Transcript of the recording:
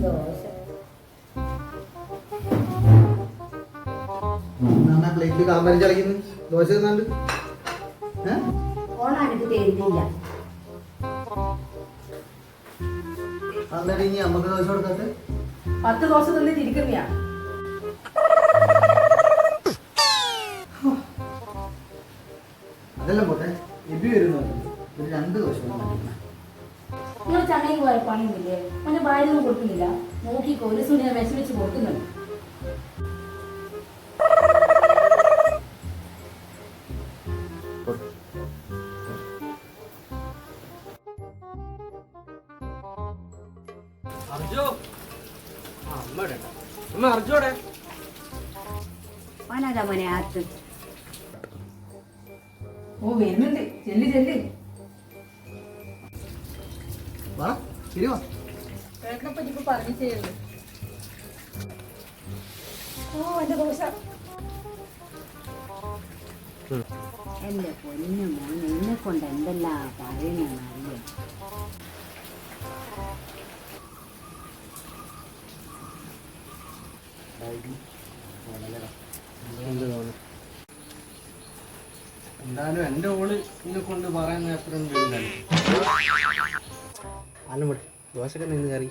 ദോശ. പ്ലേറ്റിൽ കാമ്പരം ചളിക്കുന്നു ദോശ തിന്നാണ്ട് ഓണാനിക്ക് തരുന്നില്ല. അന്നേരം ഇനി അമ്മക്ക് ദോശ കൊടുക്കാത്ത 10 ദോശ തന്നെ തിരിക്കുന്നയാ. അതെല്ലാം പോട്ടെ എബി വരുന്നു ഒരു 2 ദോശ നിങ്ങൾ ചങ്ങയ്ക്ക് പോയ പണിയൊന്നുമില്ലേ? അവന് ഭാര്യൊന്നും കൊടുക്കുന്നില്ല. നോക്കിക്കോ, ഒരു സുനിയെ വിഷമിച്ച് കൊടുക്കുന്നുണ്ട്. അവനാരാ മോനെ ആത്ത്? ഓ വരുന്നുണ്ട്, ചെല്ലി ചെല്ലി. വാ ശരി വാ. ഏട്ടനെ പറ്റി ഇപ്പൊ പറഞ്ഞു ചെയ്യുന്നു. ഓ എന്റെ ദോശ. എന്റെ പൊന്നു മോൻ എന്നെ കൊണ്ട് എന്തെല്ലാം പറയുന്നറിയാം. എന്തായാലും എന്റെ ഓള് ഇതിനെ കൊണ്ട് പറയുന്ന അത്ര അല്ല ദോശക്ക് നിന്ന് കറി